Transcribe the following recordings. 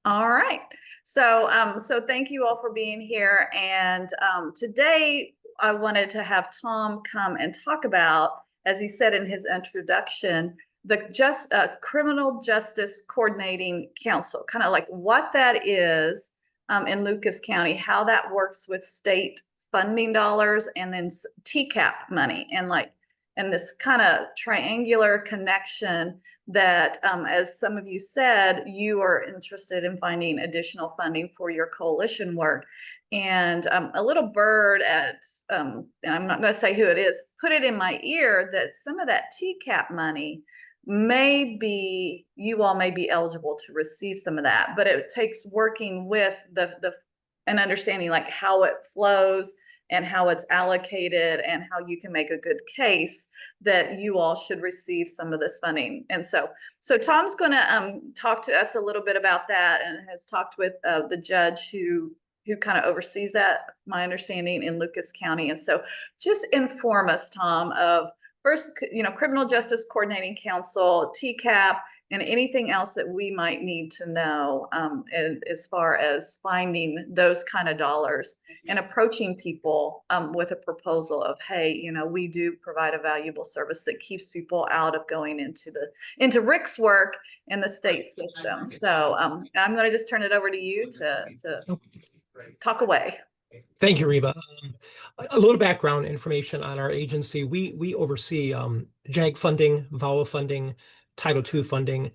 All right. So thank you all for being here. And today I wanted to have Tom come and talk about, as he said in his introduction, the Criminal Justice Coordinating Council, kind of like what that is in Lucas County, how that works with state funding dollars and then TCAP money, and this kind of triangular connection that, as some of you said, you are interested in finding additional funding for your coalition work. And a little bird and I'm not going to say who it is, put it in my ear that some of that TCAP money you all may be eligible to receive some of that, but it takes working with and understanding like how it flows and how it's allocated and how you can make a good case that you all should receive some of this funding. And so Tom's going to talk to us a little bit about that, and has talked with the judge who kind of oversees that, my understanding, in Lucas County. And so just inform us, Tom, of first, Criminal Justice Coordinating Council, TCAP, and anything else that we might need to know as far as finding those kind of dollars and approaching people with a proposal of, hey, we do provide a valuable service that keeps people out of going into Rick's work in the state system. So I'm going to just turn it over to you to talk away. Thank you, Reba. A little background information on our agency. We oversee JAG funding, VAWA funding, Title II funding.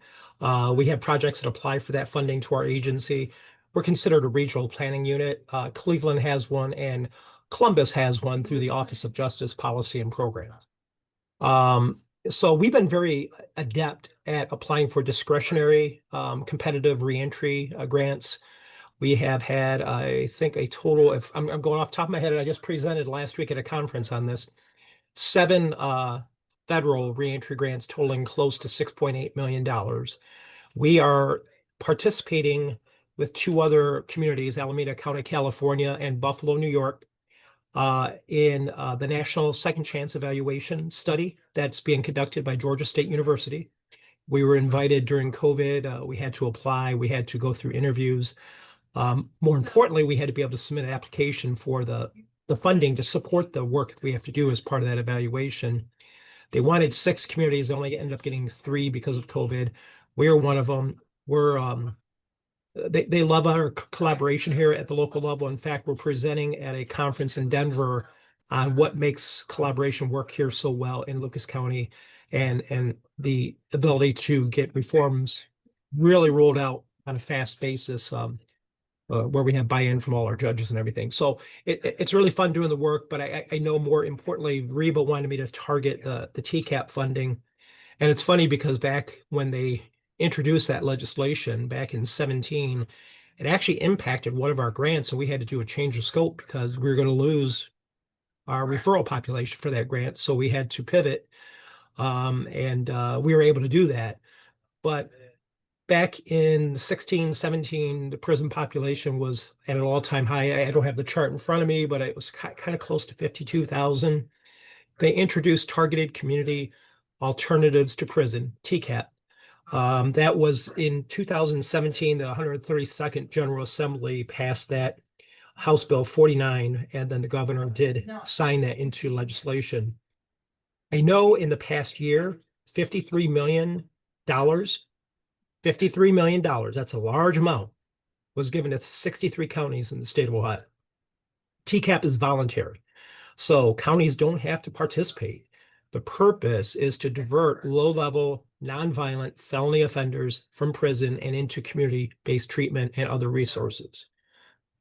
We have projects that apply for that funding to our agency. We're considered a regional planning unit. Cleveland has one, and Columbus has one through the Office of Justice Policy and Program. So we've been very adept at applying for discretionary competitive reentry grants. We have had, I think, a total, if I'm going off the top of my head, I just presented last week at a conference on this, 7 federal reentry grants totaling close to $6.8 million. We are participating with 2 other communities, Alameda County, California, and Buffalo, New York, in the National Second Chance Evaluation Study that's being conducted by Georgia State University. We were invited during COVID. We had to apply. We had to go through interviews. More importantly, we had to be able to submit an application for the funding to support the work we have to do as part of that evaluation. They wanted 6 communities. They only ended up getting 3 because of COVID. We're one of them. They love our collaboration here at the local level. In fact, we're presenting at a conference in Denver on what makes collaboration work here so well in Lucas County, and the ability to get reforms really rolled out on a fast basis, where we have buy-in from all our judges and everything. So it's really fun doing the work, but I know more importantly, Reba wanted me to target the TCAP funding. And it's funny because back when they introduced that legislation back in 2017, it actually impacted one of our grants, and we had to do a change of scope because we were going to lose our referral population for that grant. So we had to pivot, and we were able to do that. But back in 16, 17, the prison population was at an all-time high. I don't have the chart in front of me, but it was kind of close to 52,000. They introduced targeted community alternatives to prison, TCAP. That was in 2017, the 132nd General Assembly passed that, House Bill 49, and then the governor did sign that into legislation. I know in the past year, $53 million, that's a large amount, was given to 63 counties in the state of Ohio. TCAP is voluntary, so counties don't have to participate. The purpose is to divert low-level, nonviolent felony offenders from prison and into community-based treatment and other resources.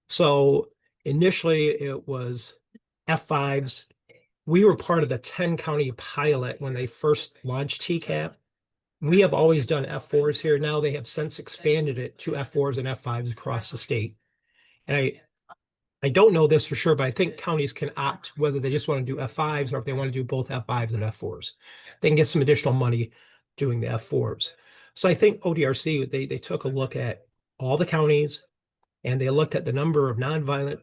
So initially it was F5s. We were part of the 10-county pilot when they first launched TCAP. We have always done F4s here. Now they have since expanded it to F4s and F5s across the state. And I don't know this for sure, but I think counties can opt whether they just want to do F5s or if they want to do both F5s and F4s. They can get some additional money doing the F4s. So I think ODRC, they took a look at all the counties, and they looked at the number of nonviolent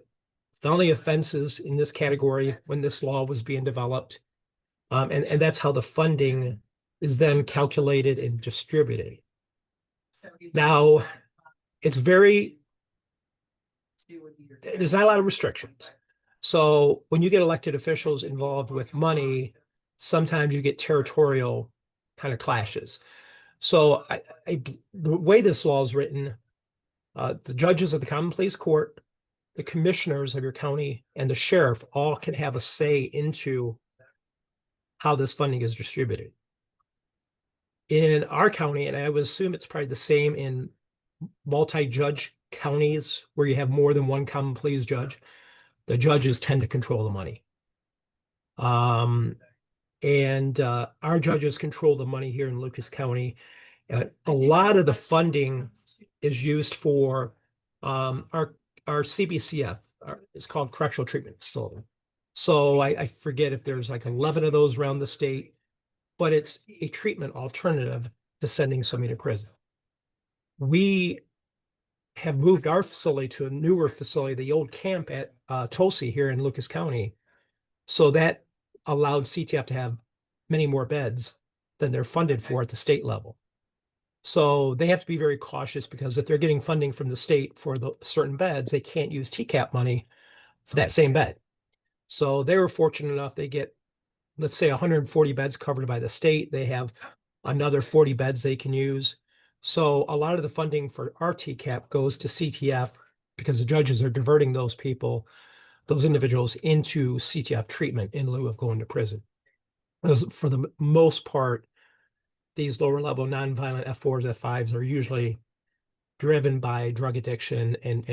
felony offenses in this category when this law was being developed. And that's how the funding is then calculated and distributed. Now, it's very, there's not a lot of restrictions. So when you get elected officials involved with money, sometimes you get territorial kind of clashes. So the way this law is written, the judges of the Common Pleas Court, the commissioners of your county, and the sheriff all can have a say into how this funding is distributed. In our county, and I would assume it's probably the same in multi-judge counties where you have more than one common pleas judge, the judges tend to control the money. And our judges control the money here in Lucas County. A lot of the funding is used for our CBCF. It's called Correctional Treatment Facility. So I forget if there's like 11 of those around the state, but it's a treatment alternative to sending somebody to prison. We have moved our facility to a newer facility, the old camp at Tulsi here in Lucas County. So that allowed CTF to have many more beds than they're funded for at the state level. So they have to be very cautious because if they're getting funding from the state for the certain beds, they can't use TCAP money for that same bed. So they were fortunate enough, they get, let's say 140 beds covered by the state. They have another 40 beds they can use. So a lot of the funding for our TCAP goes to CTF because the judges are diverting those people, those individuals into CTF treatment in lieu of going to prison. For the most part, these lower level nonviolent F4s, F5s are usually driven by drug addiction, and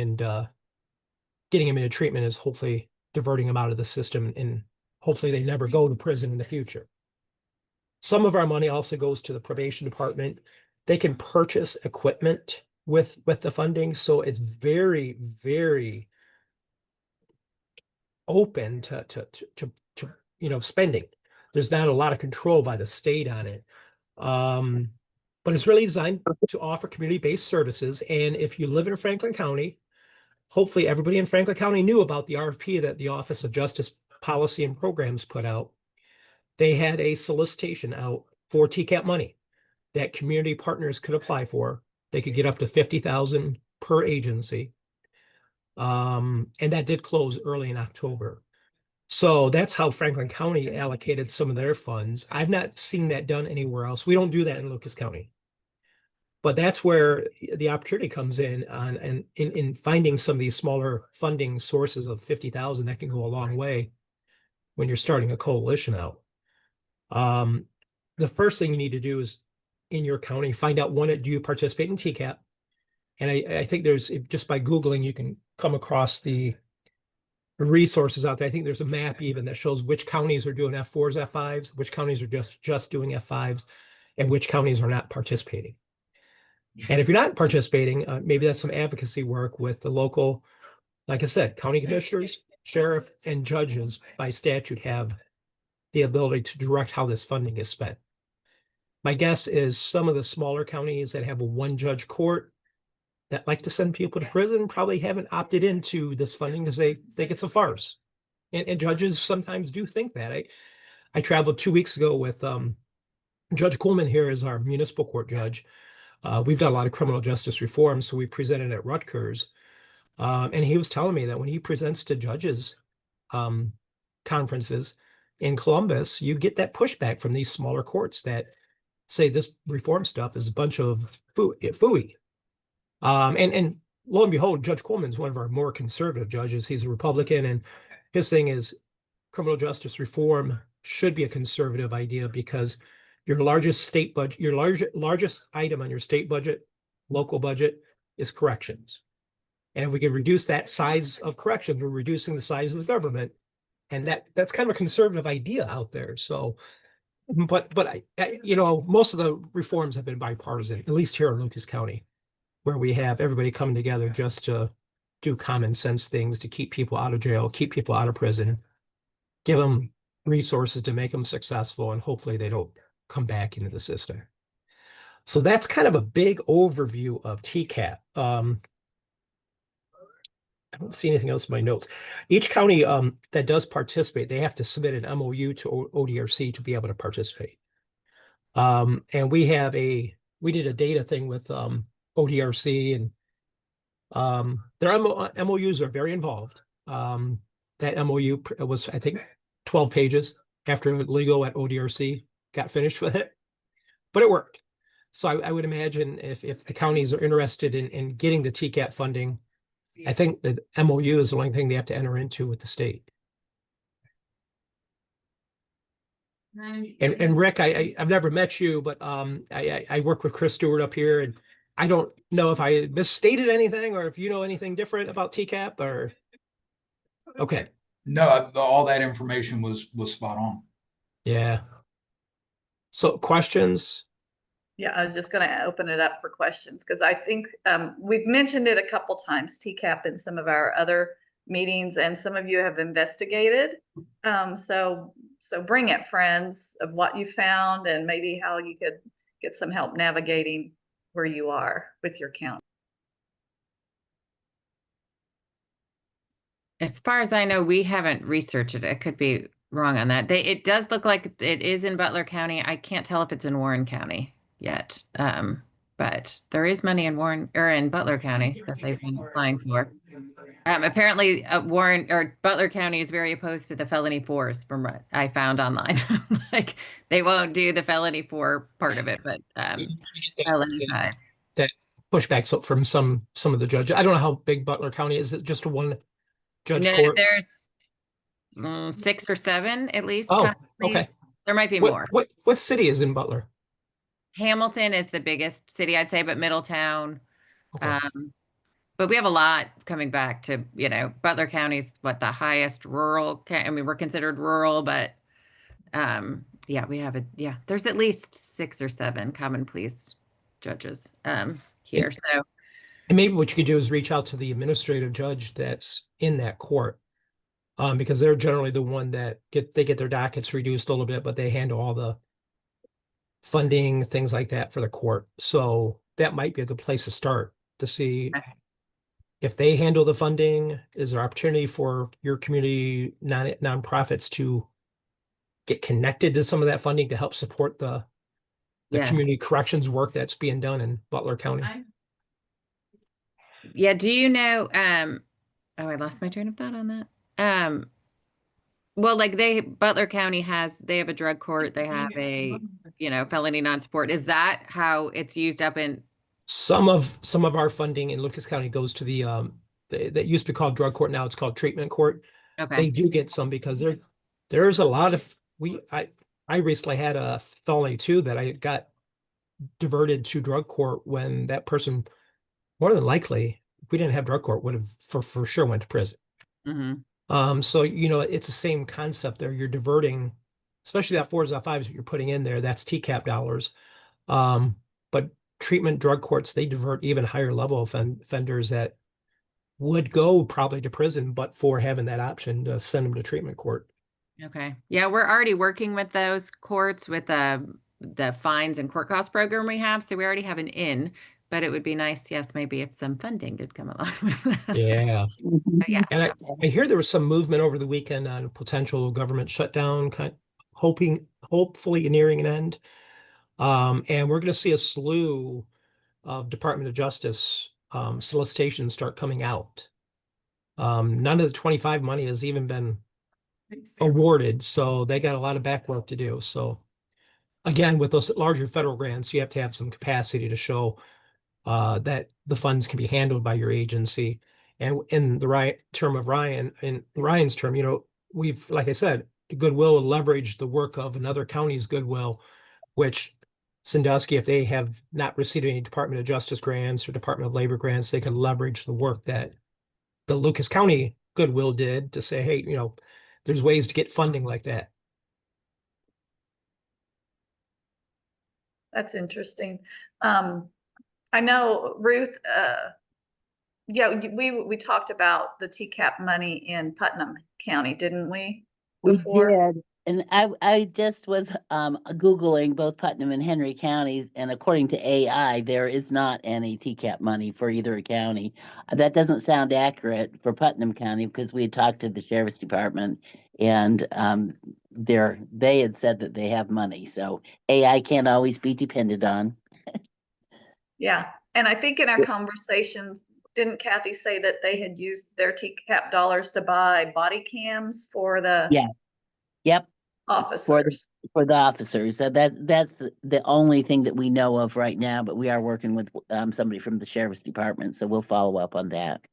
getting them into treatment is hopefully diverting them out of the system, and hopefully they never go to prison in the future. Some of our money also goes to the probation department. They can purchase equipment with the funding. So it's very, very open to spending. There's not a lot of control by the state on it. But it's really designed to offer community-based services. And if you live in Franklin County, hopefully everybody in Franklin County knew about the RFP that the Office of Justice Policy and Programs put out. They had a solicitation out for TCAP money that community partners could apply for. They could get up to $50,000 per agency. And that did close early in October. So that's how Franklin County allocated some of their funds. I've not seen that done anywhere else. We don't do that in Lucas County. But that's where the opportunity comes in in finding some of these smaller funding sources of 50,000 that can go a long way when you're starting a coalition out. The first thing you need to do is in your county, find out do you participate in TCAP? And I think there's, just by Googling, you can come across the resources out there. I think there's a map even that shows which counties are doing F4s, F5s, which counties are just doing F5s, and which counties are not participating. And if you're not participating, maybe that's some advocacy work with the local, like I said, county commissioners, sheriff, and judges by statute have the ability to direct how this funding is spent. My guess is some of the smaller counties that have a one-judge court that like to send people to prison probably haven't opted into this funding because they think it's a farce. And judges sometimes do think that. I traveled 2 weeks ago with Judge Coleman here as our municipal court judge. We've done a lot of criminal justice reform, so we presented at Rutgers. And he was telling me that when he presents to judges conferences in Columbus, you get that pushback from these smaller courts that say this reform stuff is a bunch of phooey. And lo and behold, Judge Coleman's one of our more conservative judges. He's a Republican, and his thing is criminal justice reform should be a conservative idea because your largest state budget, your largest item on your state budget, local budget, is corrections. And if we can reduce that size of corrections, we're reducing the size of the government. And that's kind of a conservative idea out there. So, but most of the reforms have been bipartisan, at least here in Lucas County, where we have everybody coming together just to do common sense things to keep people out of jail, keep people out of prison, give them resources to make them successful, and hopefully they don't come back into the system. So that's kind of a big overview of TCAP. I don't see anything else in my notes. Each county that does participate, they have to submit an MOU to ODRC to be able to participate. And we did a data thing with ODRC, and Their MOUs are very involved. That MOU was, I think, 12 pages after legal at ODRC got finished with it, but it worked. So I would imagine if the counties are interested in getting the TCAP funding, I think the MOU is the only thing they have to enter into with the state. And Rick, I've never met you, but I work with Chris Stewart up here, and I don't know if I misstated anything or if you know anything different about TCAP or. Okay. No, all that information was spot on. Yeah. So questions? Yeah, I was just going to open it up for questions because I think we've mentioned it a couple times, TCAP, in some of our other meetings, and some of you have investigated. So bring it, friends, of what you found and maybe how you could get some help navigating where you are with your county. As far as I know, we haven't researched it. I could be wrong on that. It does look like it is in Butler County. I can't tell if it's in Warren County yet. But there is money in Warren or in Butler County that they've been applying for. Apparently Warren or Butler County is very opposed to the felony 4s from what I found online. Like they won't do the felony 4 part of it, but felony 5. That pushback from some of the judges. I don't know how big Butler County is. It just a one judge court? There's 6 or 7 at least. Oh, okay. There might be more. What city is in Butler? Hamilton is the biggest city, I'd say, but Middletown. Okay. But we have a lot coming back to, Butler County's the highest rural. I mean, we're considered rural, but yeah, there's at least 6 or 7 common pleas judges here. So. And maybe what you could do is reach out to the administrative judge that's in that court, because they're generally the one that get their dockets reduced a little bit, but they handle all the funding, things like that for the court. So that might be a good place to start to see if they handle the funding. Is there opportunity for your community nonprofits to get connected to some of that funding to help support the community corrections work that's being done in Butler County? Yeah. Do you know, I lost my train of thought on that. Well, Butler County they have a drug court. They have a, felony non-support. Is that how it's used up in? Some of our funding in Lucas County goes to the that used to be called drug court. Now it's called treatment court. Okay. They do get some because there's a lot of, I recently had a felony too that I got diverted to drug court when that person, more than likely, if we didn't have drug court, would have for sure went to prison. Mm-hmm. So, it's the same concept there. You're diverting, especially that 4s and 5s that you're putting in there, that's TCAP dollars. But treatment drug courts, they divert even higher level offenders that would go probably to prison, but for having that option to send them to treatment court. Okay. Yeah, we're already working with those courts with the fines and court cost program we have. So we already have an in, but it would be nice, yes, maybe if some funding could come along with that. Yeah. But yeah. And I hear there was some movement over the weekend on potential government shutdown, hopefully nearing an end. And we're going to see a slew of Department of Justice solicitations start coming out. None of the 25 money has even been awarded, so they got a lot of back work to do. So again, with those larger federal grants, you have to have some capacity to show that the funds can be handled by your agency. And in the term of Ryan's term, we've, like I said, goodwill leverage the work of another county's goodwill, which Sandusky, if they have not received any Department of Justice grants or Department of Labor grants, they can leverage the work that the Lucas County goodwill did to say, hey, there's ways to get funding like that. That's interesting. I know, Ruth, we talked about the TCAP money in Putnam County, didn't we? Before? We did. And I just was Googling both Putnam and Henry counties, and according to AI, there is not any TCAP money for either county. That doesn't sound accurate for Putnam County because we had talked to the sheriff's department, and they had said that they have money. So AI can't always be depended on. Yeah. And I think in our conversations didn't Kathy say that they had used their TCAP dollars to buy body cams for the Yeah. Yep, officers? for the officers. So that's the only thing that we know of right now, but we are working with somebody from the sheriff's department, so we'll follow up on that.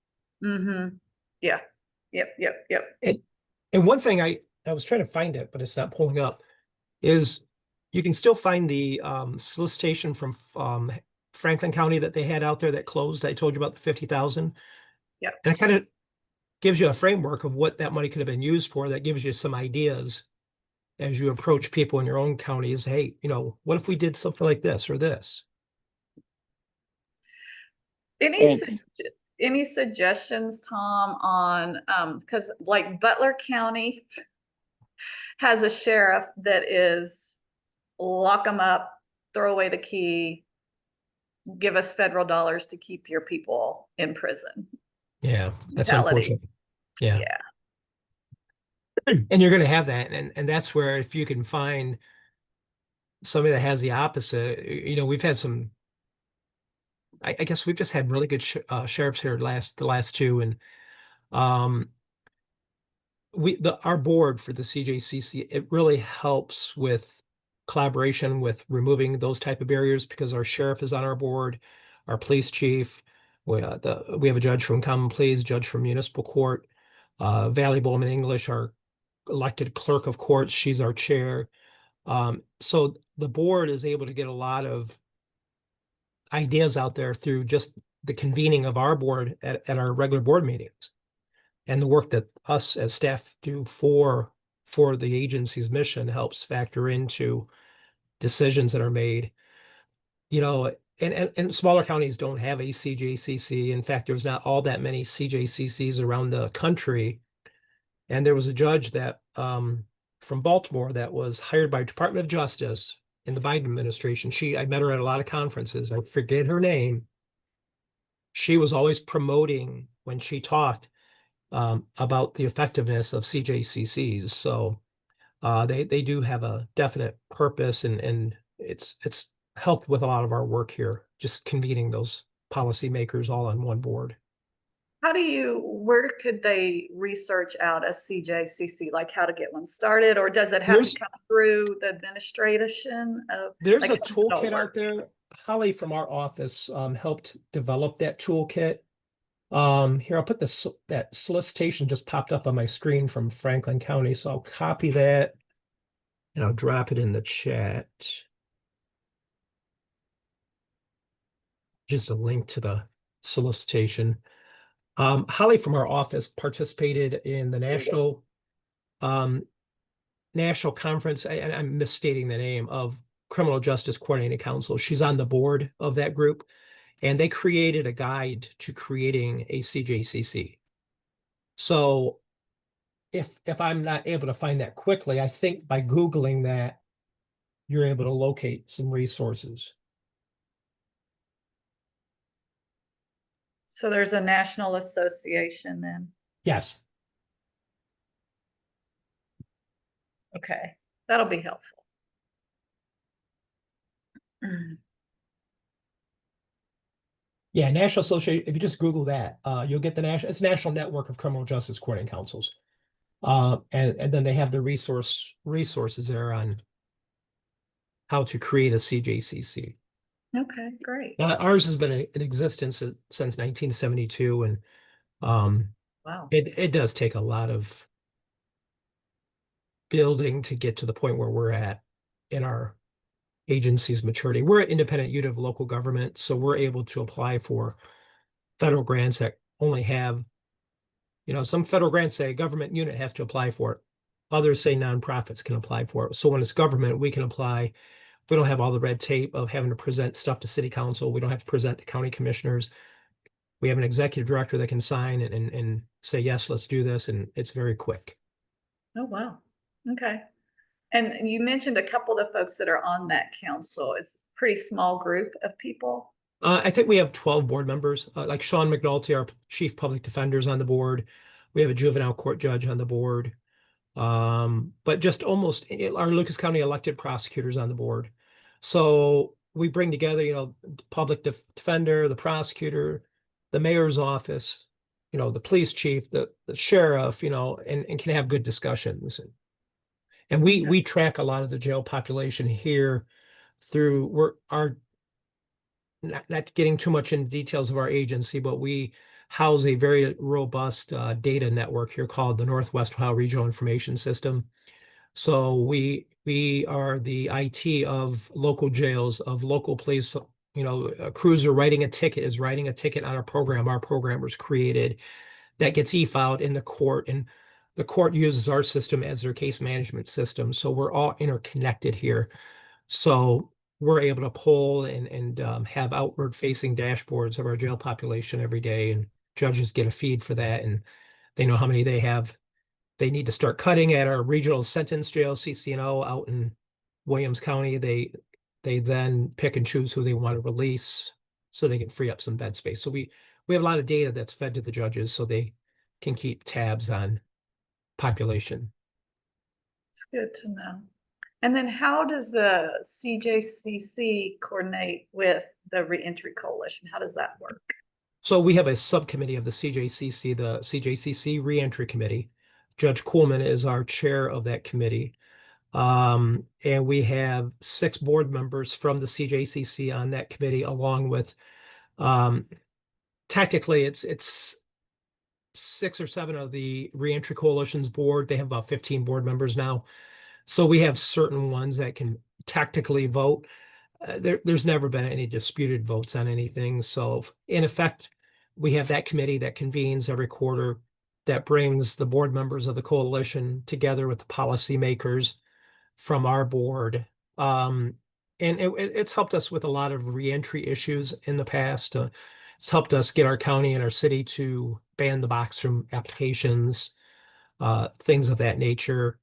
Mm-hmm. Yeah. Yep. And one thing I was trying to find it, but it's not pulling up, is you can still find the solicitation from Franklin County that they had out there that closed. I told you about the 50,000. Yep. And it kind of gives you a framework of what that money could have been used for. That gives you some ideas as you approach people in your own counties. Hey, you know, what if we did something like this or this? Thanks. Any suggestions, Tom, on because like Butler County has a sheriff that is lock them up, throw away the key, give us federal dollars to keep your people in prison. Yeah, that's Mentality. unfortunate. Yeah. And you're going to have that. And that's where if you can find somebody that has the opposite, you know, we've had some, I guess we've just had really good sheriffs here the last two. And our board for the CJCC, it really helps with collaboration with removing those type of barriers because our sheriff is on our board, our police chief, we have a judge from common pleas, judge from municipal court, Valley Bowman English, our elected clerk of courts, she's our chair. So the board is able to get a lot of ideas out there through just the convening of our board at our regular board meetings and the work that us as staff do for the agency's mission helps factor into decisions that are made. You know, and smaller counties don't have a CJCC. In fact, there's not all that many CJCCs around the country. And there was a judge that from Baltimore that was hired by Department of Justice in the Biden administration. I met her at a lot of conferences. I forget her name. She was always promoting when she talked about the effectiveness of CJCCs. So they do have a definite purpose, and it's helped with a lot of our work here, just convening those policymakers all on one board. Where could they research out a CJCC, like how to get one started, or does it have to come through the administration of? There's like, a toolkit out there. Holly from our office helped develop that toolkit. Here, I'll put that solicitation just popped up on my screen from Franklin County, so I'll copy that and I'll drop it in the chat. Just a link to the solicitation. Holly from our office participated in the national conference, and I'm misstating the name, of Criminal Justice Coordinating Council. She's on the board of that group, and they created a guide to creating a CJCC. So if I'm not able to find that quickly, I think by Googling that, you're able to locate some resources. So there's a national association then? Yes. Okay, that'll be helpful. Yeah, National Association, if you just Google that, you'll get it's National Network of Criminal Justice Coordinating Councils. And then they have the resources there on how to create a CJCC. Okay, great. Ours has been in existence since 1972, and wow, it does take a lot of building to get to the point where we're at in our agency's maturity. We're an independent unit of local government, so we're able to apply for federal grants that only have, you know, some federal grants say a government unit has to apply for it. Others say nonprofits can apply for it. So when it's government, we can apply. We don't have all the red tape of having to present stuff to city council. We don't have to present to county commissioners. We have an executive director that can sign and say, yes, let's do this. And it's very quick. Oh, wow. Okay. And you mentioned a couple of the folks that are on that council. It's a pretty small group of people. I think we have 12 board members, like Sean McNulty, our chief public defender, is on the board. We have a juvenile court judge on the board. But just almost our Lucas County elected prosecutors on the board. So we bring together, you know, public defender, the prosecutor, the mayor's office, the police chief, the sheriff, and can have good discussions. And we track a lot of the jail population here through not getting too much into details of our agency, but we house a very robust data network here called the Northwest Ohio Regional Information System. So we are the IT of local jails, of local police. A cruiser writing a ticket is writing a ticket on a program our programmers created that gets e-filed in the court, and the court uses our system as their case management system. So we're all interconnected here. So we're able to pull and have outward facing dashboards of our jail population every day, and judges get a feed for that, and they know how many they have. They need to start cutting at our regional sentence jail, CCNO, out in Williams County. They then pick and choose who they want to release so they can free up some bed space. So we have a lot of data that's fed to the judges so they can keep tabs on population. It's good to know. And then how does the CJCC coordinate with the Reentry Coalition? How does that work? So we have a subcommittee of the CJCC Reentry Committee. Judge Kuhlman is our chair of that committee. And we have 6 board members from the CJCC on that committee, along with, technically it's 6 or 7 of the Reentry Coalition's board. They have about 15 board members now. So we have certain ones that can tactically vote. There's never been any disputed votes on anything. So in effect, we have that committee that convenes every quarter that brings the board members of the coalition together with the policymakers from our board. And it's helped us with a lot of reentry issues in the past. It's helped us get our county and our city to ban the box from applications, things of that nature.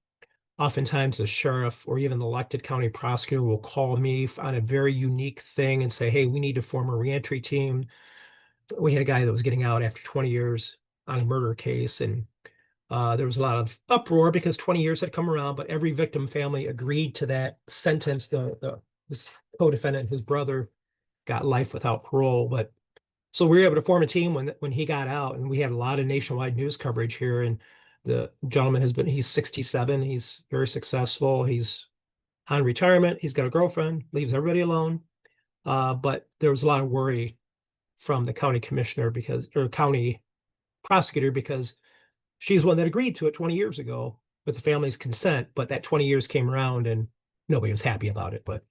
Oftentimes the sheriff or even the elected county prosecutor will call me on a very unique thing and say, hey, we need to form a reentry team. We had a guy that was getting out after 20 years on a murder case, and there was a lot of uproar because 20 years had come around, but every victim family agreed to that sentence. This co-defendant, his brother, got life without parole. But so we were able to form a team when he got out, and we had a lot of nationwide news coverage here. And the gentleman he's 67. He's very successful. He's on retirement. He's got a girlfriend, leaves everybody alone. But there was a lot of worry from the county commissioner or county prosecutor, because she's one that agreed to it 20 years ago with the family's consent, but that 20 years came around and nobody was happy about it. But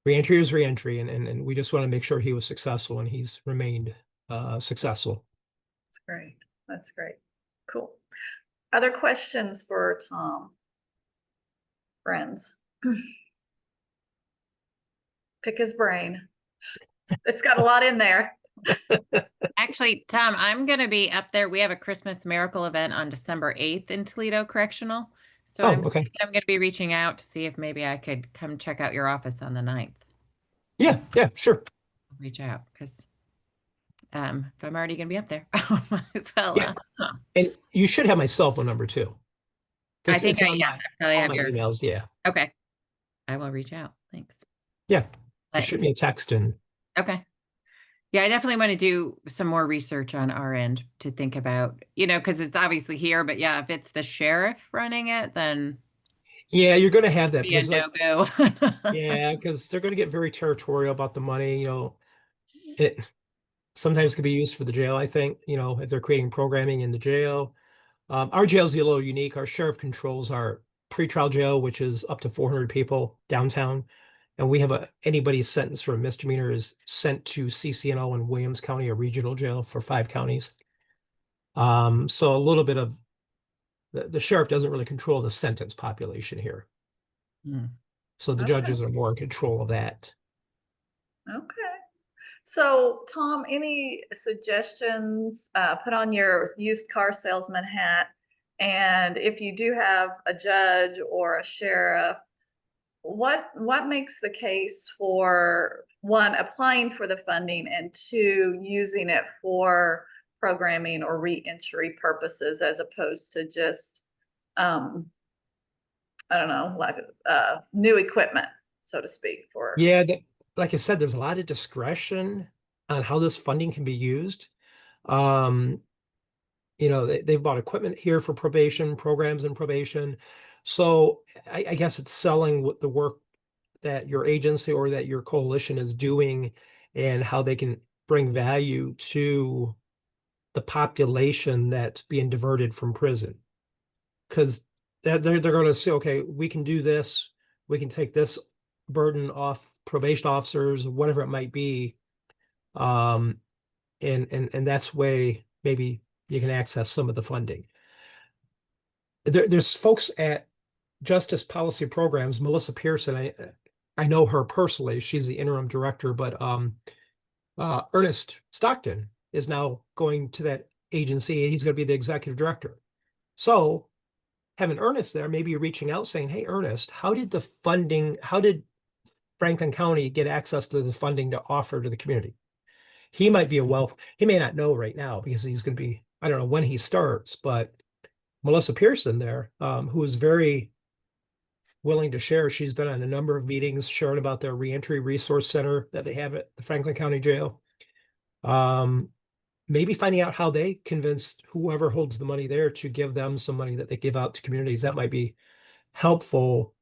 reentry is reentry, and we just want to make sure he was successful, and he's remained successful. That's great. That's great. Cool. Other questions for Tom? Friends? Pick his brain. It's got a lot in there. Actually, Tom, I'm going to be up there. We have a Christmas miracle event on December 8th in Toledo Correctional. So I'm okay. going to be reaching out to see if maybe I could come check out your office on the 9th. Yeah, sure. Reach out because if I'm already going to be up there, as well. Yeah. And you should have my cell phone number too. I think it's on I all have my your emails. Yeah. Okay. I will reach out. Thanks. Yeah. Just shoot me a text and. Okay. Yeah, I definitely want to do some more research on our end to think about, because it's obviously here, but yeah, if it's the sheriff running it, then. Yeah, you're going to have that. Be a no-go. Yeah, because they're going to get very territorial about the money. It sometimes can be used for the jail, I think, if they're creating programming in the jail. Our jail's a little unique. Our sheriff controls our pretrial jail, which is up to 400 people downtown. And we have anybody sentenced for a misdemeanor is sent to CCNO in Williams County, a regional jail for 5 counties. So a little bit of the sheriff doesn't really control the sentence population here. So the judges are more in control of that. Okay. So Tom, any suggestions? Put on your used car salesman hat. And if you do have a judge or a sheriff, what makes the case for 1, applying for the funding, and 2, using it for programming or reentry purposes as opposed to just I don't know, like new equipment, so to speak? For yeah, like I said, there's a lot of discretion on how this funding can be used. You know, they've bought equipment here for probation programs and probation. So I guess it's selling what the work that your agency or that your coalition is doing and how they can bring value to the population that's being diverted from prison. Because they're going to say, okay, we can do this. We can take this burden off probation officers, whatever it might be. And that's way maybe you can access some of the funding. There's folks at Justice Policy Programs, Melissa Pearson. I know her personally. She's the interim director, but Ernest Stockton is now going to that agency, and he's going to be the executive director. So having Ernest there, maybe you're reaching out saying, hey, Ernest, how did Franklin County get access to the funding to offer to the community? He might be he may not know right now because he's going to be, I don't know when he starts, but Melissa Pearson there, who is very willing to share. She's been on a number of meetings sharing about their reentry resource center that they have at the Franklin County Jail. Maybe finding out how they convinced whoever holds the money there to give them some money that they give out to communities. That might be helpful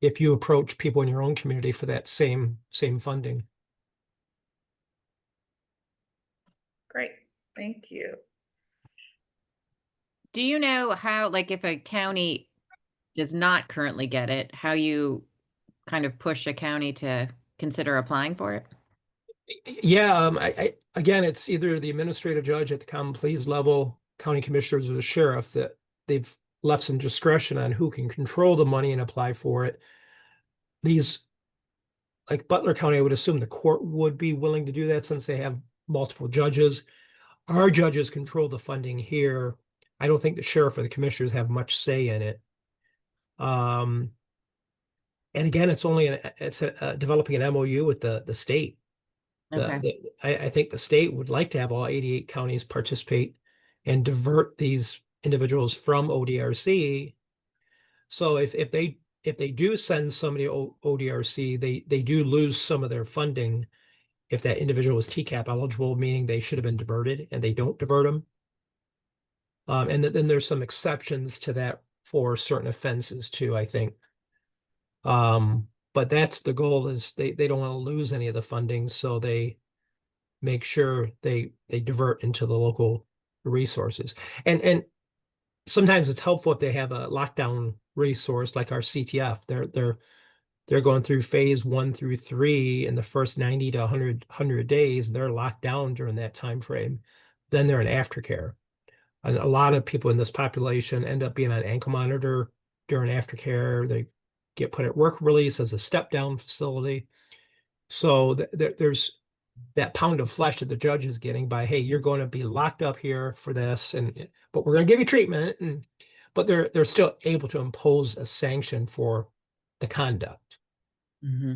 if you approach people in your own community for that same funding. Great, thank you. Do you know how, like, if a county does not currently get it, how you kind of push a county to consider applying for it? Yeah, again, it's either the administrative judge at the common pleas level, county commissioners, or the sheriff that they've left some discretion on who can control the money and apply for it. These, like Butler County, I would assume the court would be willing to do that since they have multiple judges. Our judges control the funding here. I don't think the sheriff or the commissioners have much say in it. And again, it's developing an MOU with the state. Okay. I think the state would like to have all 88 counties participate and divert these individuals from ODRC. So if they do send somebody to ODRC, they do lose some of their funding if that individual was TCAP eligible, meaning they should have been diverted, and they don't divert them. And then there's some exceptions to that for certain offenses too, I think. But that's the goal, is they don't want to lose any of the funding, so they make sure they divert into the local resources. And sometimes it's helpful if they have a lockdown resource like our CTF. They're going through phase 1 through 3 in the first 90 to 100 days. They're locked down during that time frame. Then they're in aftercare. And a lot of people in this population end up being on ankle monitor during aftercare. They get put at work release as a step down facility. So there's that pound of flesh that the judge is getting by, hey, you're going to be locked up here for this, but we're going to give you treatment. But they're still able to impose a sanction for the conduct. Mm-hmm.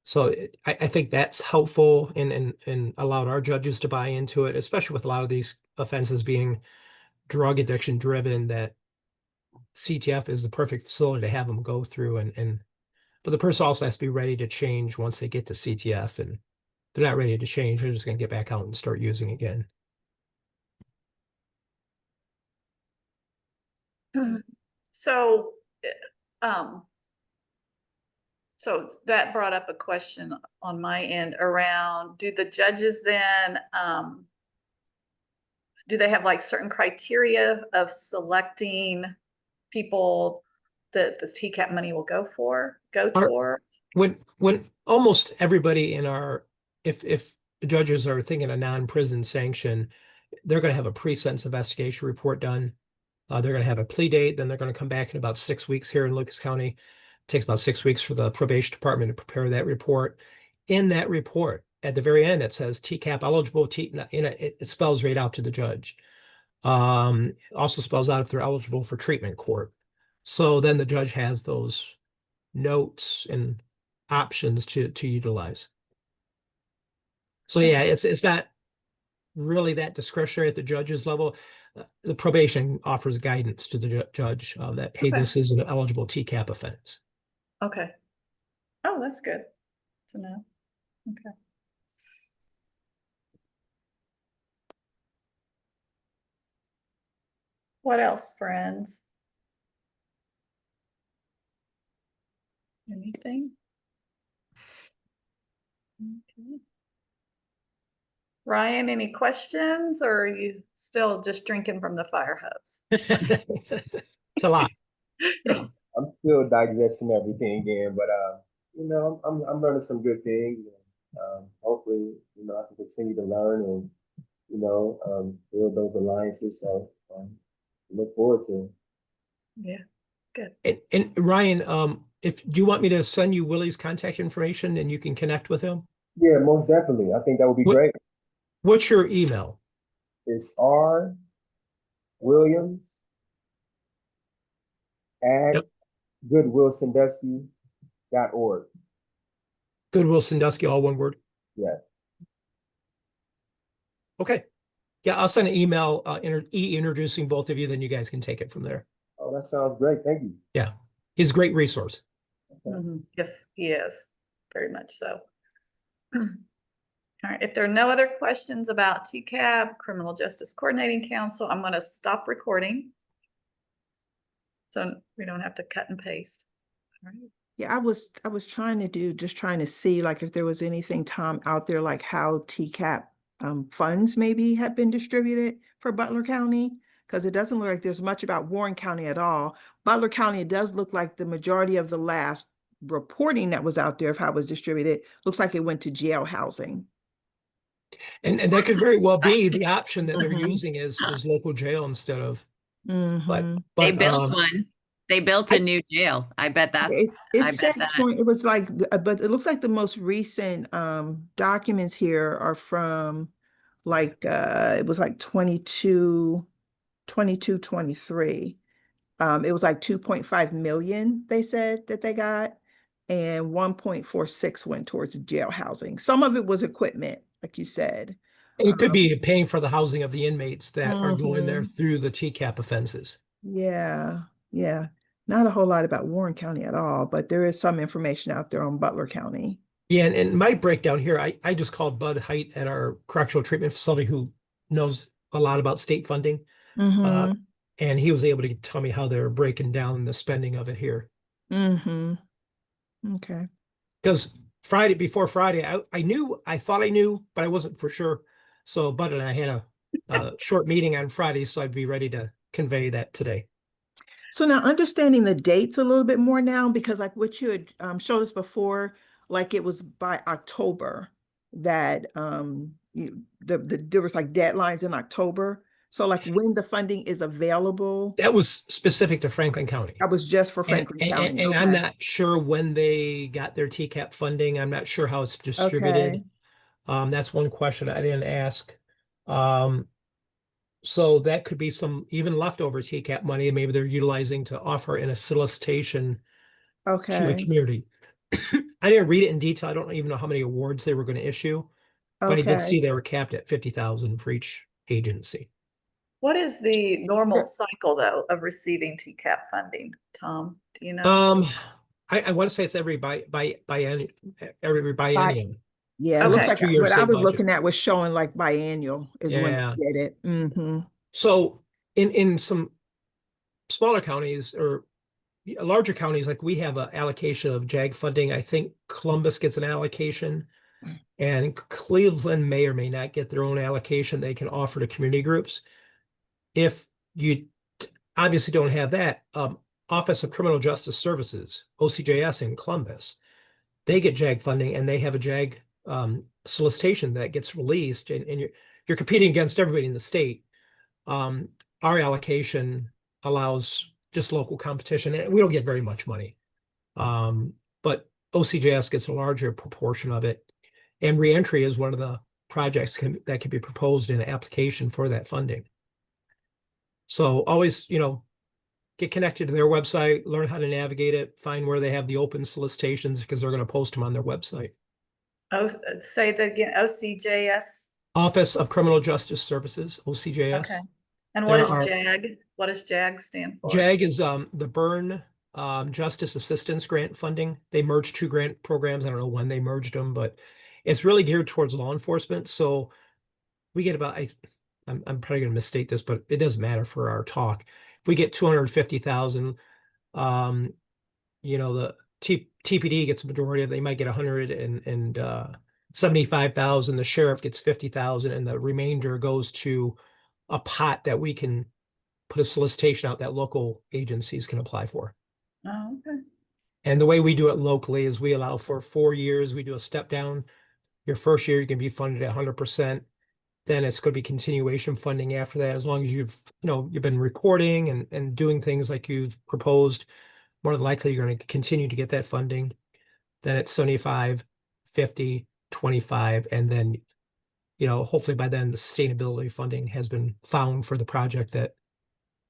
So I think that's helpful and allowed our judges to buy into it, especially with a lot of these offenses being drug addiction driven, that CTF is the perfect facility to have them go through. But the person also has to be ready to change once they get to CTF, and if they're not ready to change, they're just going to get back out and start using again. So, so that brought up a question on my end around, do the judges then, do they have like certain criteria of selecting people that the TCAP money will go toward? When almost everybody in if the judges are thinking a non-prison sanction, they're going to have a pre-sentence investigation report done. They're going to have a plea date. Then they're going to come back in about 6 weeks here in Lucas County. It takes about 6 weeks for the probation department to prepare that report. In that report, at the very end, it says TCAP eligible. It spells right out to the judge. Also spells out if they're eligible for treatment court. So then the judge has those notes and options to utilize. So yeah, it's not really that discretionary at the judge's level. The probation offers guidance to the judge that, hey, this is an eligible TCAP offense. Okay. Oh, that's good to know. Okay. What else, friends? Anything? Okay. Ryan, any questions, or are you still just drinking from the fire hose? It's a lot. I'm still digesting everything again, but I'm learning some good things. Hopefully, I can continue to learn and build those alliances. So look forward to it. Yeah, good. And Ryan, if do you want me to send you Willie's contact information and you can connect with him? Yeah, most definitely. I think that would be What- great. What's your email? It's R Williams at Yep. goodwillsandusky.org. Goodwill Sandusky, all one word. Yeah. Okay. Yeah, I'll send an email introducing both of you, then you guys can take it from there. Oh, that sounds great. Thank you. Yeah, he's a great resource. Yes, he is, very much so. All right, if there are no other questions about TCAP, Criminal Justice Coordinating Council, I'm gonna stop recording. So we don't have to cut and paste. All right. Yeah, I was trying to see like if there was anything, Tom, out there, like how TCAP funds maybe have been distributed for Butler County, because it doesn't look like there's much about Warren County at all. Butler County, it does look like the majority of the last reporting that was out there of how it was distributed looks like it went to jail housing. And that could very well be the option that they're Mhm. using is local jail instead of, but Mhm. They built um, one. They built a new jail. I bet that's, It I said bet that. it was like, but it looks like the most recent documents here are from like it was like 23. It was like 2.5 million, they said that they got, and 1.46 went towards jail housing. Some of it was equipment, like you said. it could be paying for the housing of the inmates that are going there Mhm. through the TCAP offenses. Yeah, yeah. Not a whole lot about Warren County at all, but there is some information out there on Butler County. Yeah, and my breakdown here, I just called Bud Height at our correctional treatment facility who knows a lot about state funding. Mm-hmm. And he was able to tell me how they're breaking down the spending of it here. Mm-hmm. Okay. Because before Friday, I thought I knew, but I wasn't for sure. So Bud and I had a short meeting on Friday, so I'd be ready to convey that today. So now understanding the dates a little bit more now, because like what you had showed us before, like it was by October that there was like deadlines in October. So like when the funding is available, That was specific to Franklin County. that was just for And, Franklin and, County. and I'm Okay. not sure when they got their TCAP funding. I'm not sure how it's distributed. Okay. That's one question I didn't ask. So that could be some even leftover TCAP money, maybe they're utilizing to offer in a solicitation to the Okay. community. I didn't read it in detail. I don't even know how many awards they were going to issue, but I did see Okay. they were capped at 50,000 for each agency. What is the normal Yeah. cycle though of receiving TCAP funding, Tom? Do you know? I want to say it's every biennium. Yeah, it Okay. looks like 2 year what I state was budget. looking at was showing like biannual is when Yeah. they get it. Mm-hmm. So in some smaller counties or larger counties, like we have an allocation of JAG funding. I think Columbus gets an allocation and Cleveland may or may not get their own allocation they can offer to community groups. If you obviously don't have that, Office of Criminal Justice Services, OCJS in Columbus, they get JAG funding and they have a JAG solicitation that gets released and you're competing against everybody in the state. Our allocation allows just local competition and we don't get very much money. But OCJS gets a larger proportion of it. And reentry is one of the projects that can be proposed in an application for that funding. So always, get connected to their website, learn how to navigate it, find where they have the open solicitations because they're going to post them on their website. Oh, say that again, OCJS? Office of Criminal Justice Services, OCJS. Okay. And what There is are- JAG? What does JAG stand for? JAG is the Burn Justice Assistance Grant funding. They merged two grant programs. I don't know when they merged them, but it's really geared towards law enforcement. So we get about I'm probably going to misstate this, but it doesn't matter for our talk. If we get 250,000, the TPD gets a majority of, they might get 175,000. The sheriff gets 50,000, and the remainder goes to a pot that we can put a solicitation out that local agencies can apply for. Oh, okay. And the way we do it locally is we allow for 4 years. We do a step down. Your first year, you can be funded at 100%. Then it's going to be continuation funding after that. As long as you've been reporting and doing things like you've proposed, more than likely you're going to continue to get that funding. Then it's 75, 50, 25. And then, hopefully by then the sustainability funding has been found for the project that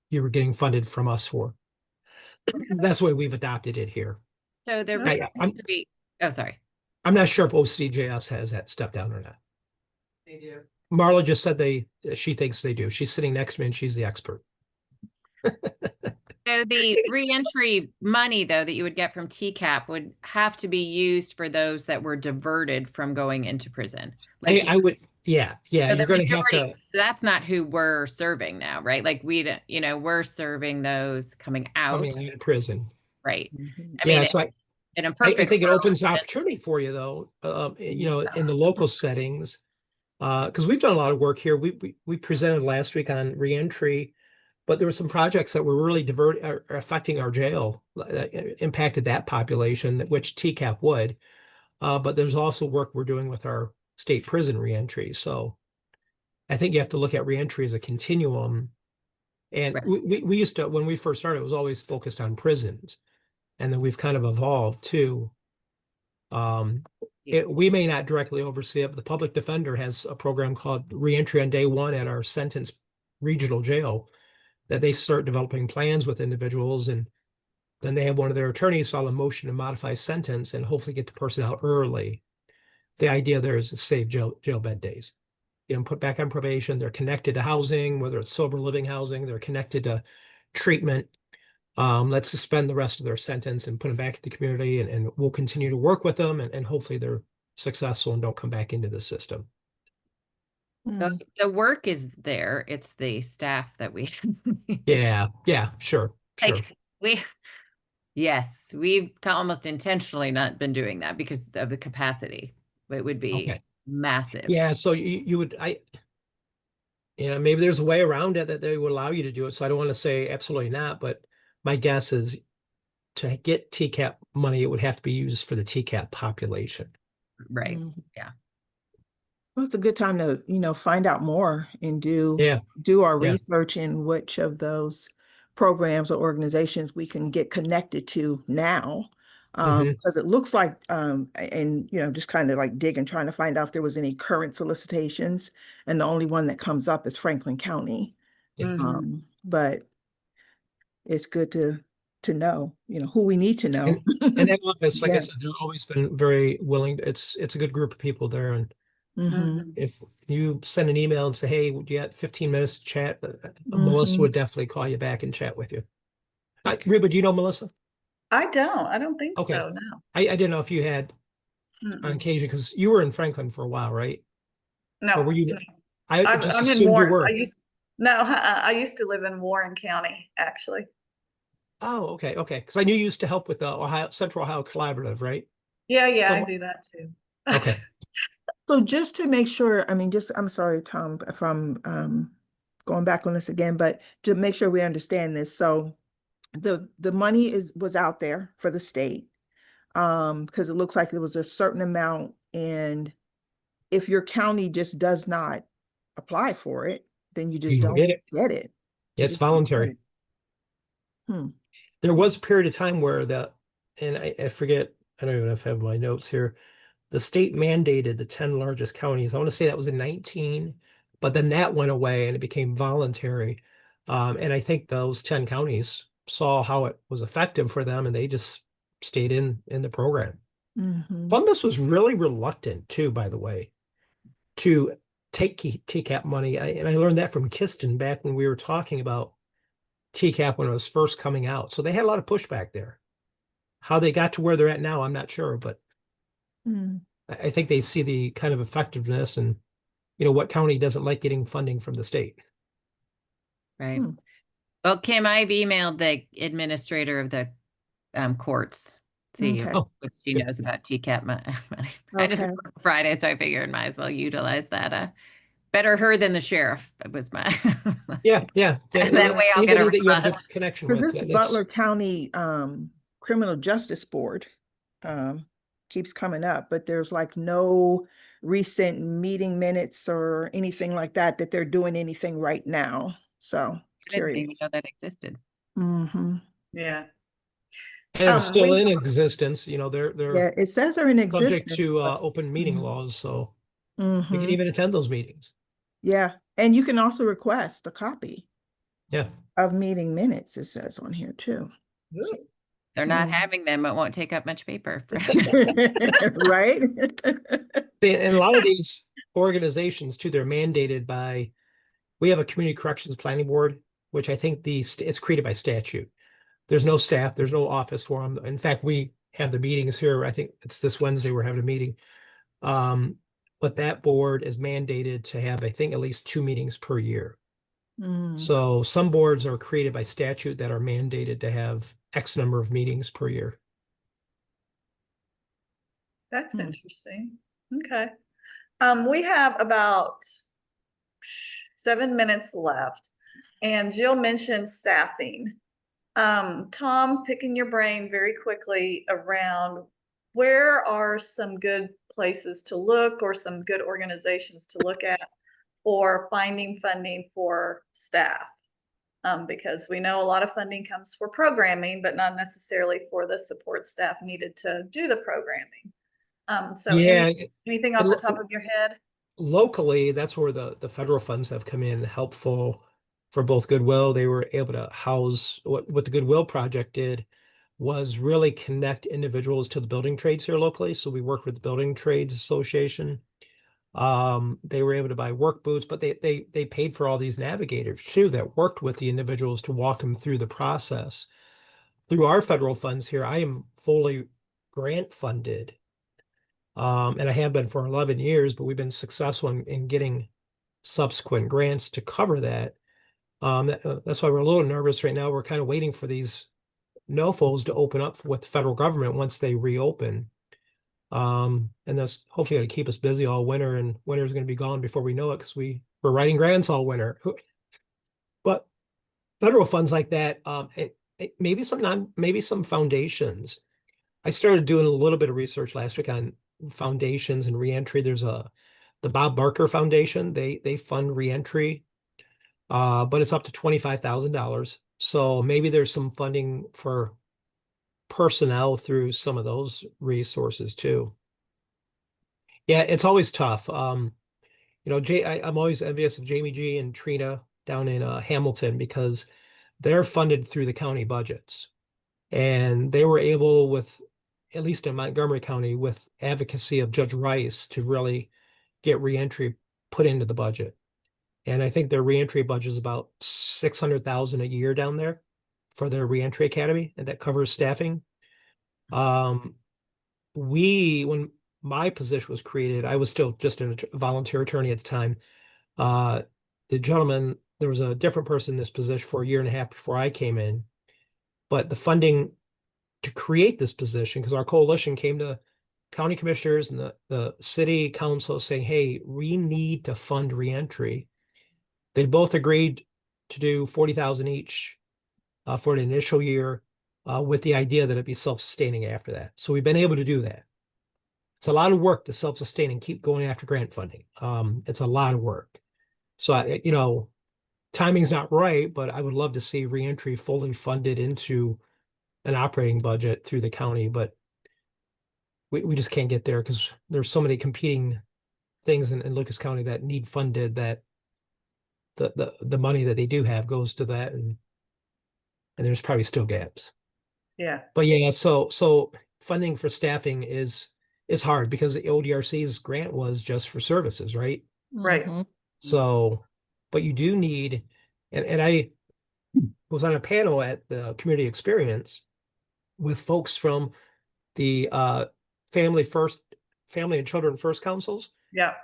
you were getting funded from us for. That's the way we've adopted it here. So the sorry. I'm not sure if OCJS has that step down or not. They do. Marla just said she thinks they do. She's sitting next to me and she's the expert. So the reentry money, though, that you would get from TCAP would have to be used for those that were diverted from going into prison. Like I would, yeah. So You're going to have to. That's not who we're serving now, right? Like we're serving those coming out of prison. Right. Mhm. I mean, So in a I perfect think it world, opens an opportunity for you, though, in the local settings, because we've done a lot of work here. We presented last week on reentry, but there were some projects that were really affecting our jail, impacted that population, which TCAP would. But there's also work we're doing with our state prison reentry. So I think you have to look at reentry as a continuum. And right. we used to, when we first started, it was always focused on prisons. And then we've kind of evolved too. We may not directly oversee it, but the public defender has a program called Reentry on Day One at our sentence regional jail that they start developing plans with individuals, and then they have one of their attorneys file a motion to modify sentence and hopefully get the person out early. The idea there is to save jail bed days. Put back on probation. They're connected to housing, whether it's sober living housing, they're connected to treatment. Let's suspend the rest of their sentence and put them back in the community, and we'll continue to work with them, and hopefully they're successful and don't come back into the system. The work is there. It's the staff that we Yeah, sure. Yes, we've almost intentionally not been doing that because of the capacity. It would be massive. Yeah, so you would, maybe there's a way around it that they would allow you to do it. So I don't want to say absolutely not, but my guess is to get TCAP money, it would have to be used for the TCAP population. Right. Mhm. Yeah. Well, it's a good time to, find out more and do our research in which of those programs or organizations we can get connected to now. Because it looks like, and just kind of like digging, trying to find out if there was any current solicitations, and the only one that comes up is Franklin County. But it's good to know, who we need to know. And that office, like I Yeah. said, they've always been very willing. It's a good group of people there, and if you send an email and say, "Hey, would you have 15 minutes to chat?" Melissa would definitely call you back and chat with you. Reba, do you know Melissa? I don't think Okay. so, no. I didn't know if you had on occasion, because you were in Franklin for a while, right? No. Or were you? No. I just I'm in assumed you Warren. were. I used to live in Warren County, actually. Oh, okay. Because I knew you used to help with the Central Ohio Collaborative, right? Yeah, I do that too. Okay. So just to make sure, I'm sorry, Tom, if I'm going back on this again, but to make sure we understand this. So the money was out there for the state, because it looks like there was a certain amount, and if your county just does not apply for it, then you just don't get it. It's voluntary. There was a period of time where and I forget, I don't even know if I have my notes here. The state mandated the 10 largest counties. I want to say that was in 19, but then that went away and it became voluntary. And I think those 10 counties saw how it was effective for them, and they just stayed in the program. Columbus was really reluctant too, by the way, to take TCAP money. And I learned that from Kiston back when we were talking about TCAP when it was first coming out. So they had a lot of pushback there. How they got to where they're at now, I'm not sure, but I think they see the kind of effectiveness, and what county doesn't like getting funding from the state? Right. Hmm. Well, Kim, I've emailed the administrator of the courts, see Okay. Oh, what she good. knows about TCAP money. I just Okay. worked Friday, so I figured might as well utilize that. Better her than the sheriff was my. Yeah, yeah. And that way I'll get Anybody a that you have a response. good connection Because with. this that's- Butler County Criminal Justice Board keeps coming up, but there's like no recent meeting minutes or anything like that they're doing anything right now. So I didn't even curious. know that existed. Mm-hmm. Yeah. And it was still We- in existence, they're Yeah, it says they're in subject existence. to but- open meeting Mhm. laws, so you can Mhm. even attend those meetings. Yeah, and you can also request a copy Yeah. of meeting minutes, it says on here too. So- They're not Mhm. having them. It won't take up much paper. Right? And a lot of these organizations too, they're mandated by, we have a community corrections planning board, which I think it's created by statute. There's no staff, there's no office for them. In fact, we have the meetings here. I think it's this Wednesday, we're having a meeting. But that board is mandated to have, I think, at least 2 meetings per year. Mm. So some boards are created by statute that are mandated to have X number of meetings per year. That's Hmm. interesting. Okay. We have about 7 minutes left, and Jill mentioned staffing. Tom, picking your brain very quickly around where are some good places to look or some good organizations to look at for finding funding for staff? Because we know a lot of funding comes for programming, but not necessarily for the support staff needed to do the programming. So Yeah, anything off the top of your head? locally, that's where the federal funds have come in helpful for both Goodwill. They were able to house what the Goodwill project did was really connect individuals to the building trades here locally. So we worked with the Building Trades Association. They were able to buy work boots, but they paid for all these navigators too that worked with the individuals to walk them through the process. Through our federal funds here, I am fully grant funded. And I have been for 11 years, but we've been successful in getting subsequent grants to cover that. That's why we're a little nervous right now. We're kind of waiting for these NOFOs to open up with the federal government once they reopen. And that's hopefully going to keep us busy all winter, and winter is going to be gone before we know it because we're writing grants all winter. But federal funds like that, maybe some foundations. I started doing a little bit of research last week on foundations and reentry. There's the Bob Barker Foundation. They fund reentry, but it's up to $25,000. So maybe there's some funding for personnel through some of those resources too. Yeah, it's always tough. I'm always envious of Jamie G and Trina down in Hamilton because they're funded through the county budgets, and they were able with, at least in Montgomery County, with advocacy of Judge Rice, to really get reentry put into the budget. And I think their reentry budget is about $600,000 a year down there for their reentry academy, and that covers staffing. When my position was created, I was still just a volunteer attorney at the time. The gentleman, there was a different person in this position for a year and a half before I came in, but the funding to create this position, because our coalition came to county commissioners and the city council saying, hey, we need to fund reentry. They both agreed to do $40,000 each for an initial year, with the idea that it'd be self-sustaining after that. So we've been able to do that. It's a lot of work to self-sustain and keep going after grant funding. It's a lot of work. So timing's not right, but I would love to see reentry fully funded into an operating budget through the county, but we just can't get there because there's so many competing things in Lucas County that need funded, that the money that they do have goes to that, and there's probably still gaps. Yeah. But yeah, so funding for staffing is hard because the ODRC's grant was just for services, right? Right. Mhm. So, but you do need, and I was on a panel at the Community Experience with folks from the Family and Children First councils. Yeah.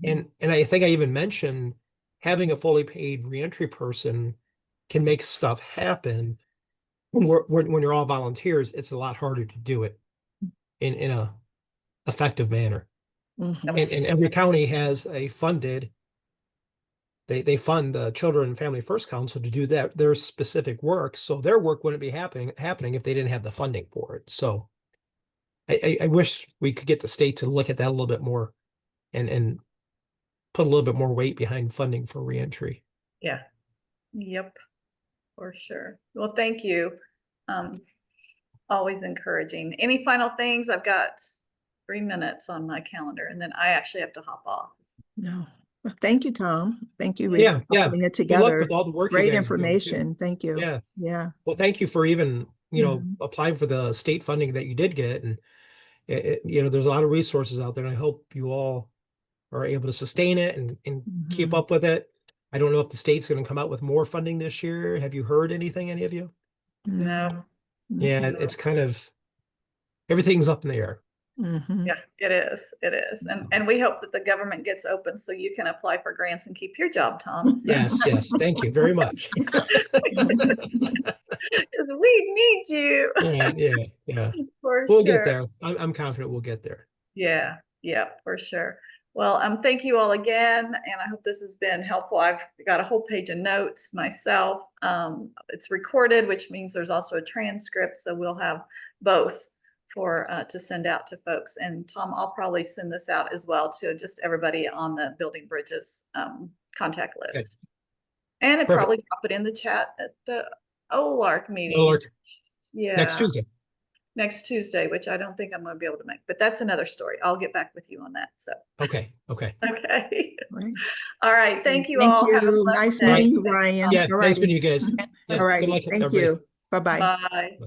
And I think I even mentioned having a fully paid reentry person can make stuff happen. When you're all volunteers, it's a lot harder to do it in a effective manner. Mhm. And every county has a funded, they fund the Children and Family First Council to do their specific work. So their work wouldn't be happening if they didn't have the funding for it. So I wish we could get the state to look at that a little bit more and put a little bit more weight behind funding for reentry. Yeah. Yep. For sure. Well, thank you. Always encouraging. Any final things? I've got 3 minutes on my calendar, and then I actually have to hop off. No. Well, thank you, Tom. Thank you. Yeah, for yeah. putting it Good luck together. with all the work you Great guys are doing, too. information. Thank you. Yeah. Yeah. Well, thank you for even, Mhm. applying for the state funding that you did get. And, there's a lot of resources out there, and I hope you all are able to sustain it and keep Mhm. up with it. I don't know if the state's going to come out with more funding this year. Have you heard anything, any of you? No. Yeah, Mhm. it's kind of, everything's up in the air. Mhm. Yeah, it is. It is. And we hope that the government gets open so you can apply for grants and keep your job, Tom. So- Yes, thank you very much. We need you. Yeah. For We'll sure. get there. I'm confident we'll get there. Yeah, for sure. Well, thank you all again, and I hope this has been helpful. I've got a whole page of notes myself. It's recorded, which means there's also a transcript, so we'll have both for to send out to folks. And Tom, I'll probably send this out as well to just everybody on the Building Bridges contact list. And Perfect. probably drop it in the chat at the OALRC meeting. OALRC. Yeah. Next Tuesday, which I don't think I'm going to be able to make, but that's another story. I'll get back with you on that. So. Okay. Okay. Right. All right. Thank you Thank all. Have a you. blessed Nice day. meeting you, Ryan. Yeah, All nice righty. meeting you guys. Yeah, All right. good luck, Thank everybody. you. Bye-bye. Bye.